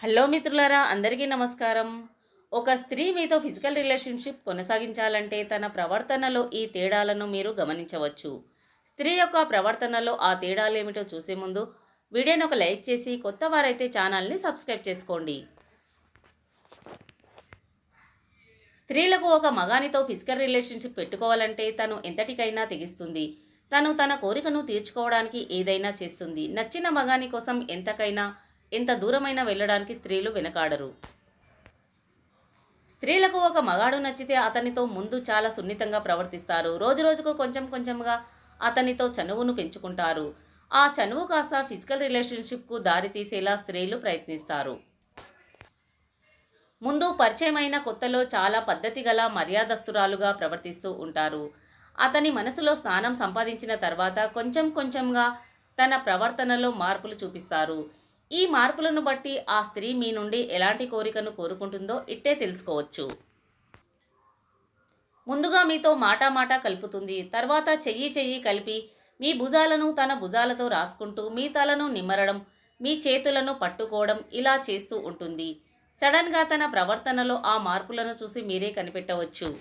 Hello మిత్రులారా, అందరికీ నమస్కారం. ఒక స్త్రీ మీతో ఫిజికల్ రిలేషన్షిప్ కొనసాగించాలంటే తన ప్రవర్తనలో ఈ తేడాలను మీరు గమనించవచ్చు. స్త్రీ యొక్క ప్రవర్తనలో ఆ తేడాలేమిటో చూసే ముందు వీడియోని ఒక లైక్ చేసి కొత్త వారైతే ఛానల్ని సబ్స్క్రైబ్ చేసుకోండి. స్త్రీలకు ఒక మగానితో ఫిజికల్ రిలేషన్షిప్ పెట్టుకోవాలంటే తను ఎంతటికైనా తెగిస్తుంది. తను తన కోరికను తీర్చుకోవడానికి ఏదైనా చేస్తుంది. నచ్చిన మగాని కోసం ఎంత దూరమైనా వెళ్ళడానికి స్త్రీలు వెనకాడరు. స్త్రీలకు ఒక మగాడు నచ్చితే అతనితో ముందు చాలా సున్నితంగా ప్రవర్తిస్తారు. రోజు రోజుకు కొంచెం కొంచెంగా అతనితో చనువును పెంచుకుంటారు. ఆ చనువు కాస్త ఫిజికల్ రిలేషన్షిప్కు దారి తీసేలా స్త్రీలు ప్రయత్నిస్తారు. ముందు పరిచయమైన కొత్తలో చాలా పద్ధతి గల మర్యాదస్తురాలుగా ప్రవర్తిస్తూ ఉంటారు. అతని మనసులో స్థానం సంపాదించిన తర్వాత కొంచెం కొంచెంగా తన ప్రవర్తనలో మార్పులు చూపిస్తారు. ఈ మార్పులను బట్టి ఆ స్త్రీ మీ నుండి ఎలాంటి కోరికను కోరుకుంటుందో ఇట్టే తెలుసుకోవచ్చు. ముందుగా మీతో మాట కలుపుతుంది. తర్వాత చెయ్యి కలిపి మీ భుజాలను తన భుజాలతో రాసుకుంటూ మీ తలను నిమ్మరడం, మీ చేతులను పట్టుకోవడం ఇలా చేస్తూ ఉంటుంది. సడన్గా తన ప్రవర్తనలో ఆ మార్పులను చూసి మీరే కనిపెట్టవచ్చు.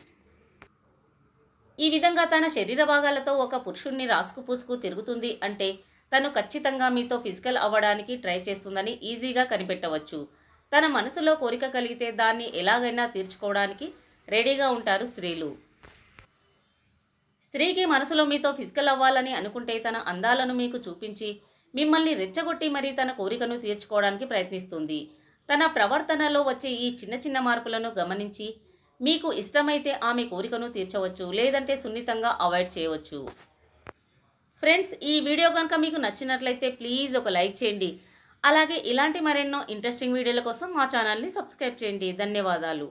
ఈ విధంగా తన శరీర భాగాలతో ఒక పురుషుణ్ణి రాసుకుపూసుకు తిరుగుతుంది అంటే తను ఖచ్చితంగా మీతో ఫిజికల్ అవ్వడానికి ట్రై చేస్తుందని ఈజీగా కనిపెట్టవచ్చు. తన మనసులో కోరిక కలిగితే దాన్ని ఎలాగైనా తీర్చుకోవడానికి రెడీగా ఉంటారు స్త్రీలు. స్త్రీకి మనసులో మీతో ఫిజికల్ అవ్వాలని అనుకుంటే తన అందాలను మీకు చూపించి మిమ్మల్ని రెచ్చగొట్టి మరీ తన కోరికను తీర్చుకోవడానికి ప్రయత్నిస్తుంది. తన ప్రవర్తనలో వచ్చే ఈ చిన్న చిన్న మార్పులను గమనించి మీకు ఇష్టమైతే ఆమె కోరికను తీర్చవచ్చు, లేదంటే సున్నితంగా అవాయిడ్ చేయవచ్చు. ఫ్రెండ్స్, ఈ వీడియో కనుక మీకు నచ్చినట్లయితే ప్లీజ్ ఒక లైక్ చేయండి. అలాగే ఇలాంటి మరెన్నో ఇంట్రెస్టింగ్ వీడియోల కోసం మా ఛానల్ని సబ్స్క్రైబ్ చేయండి. ధన్యవాదాలు.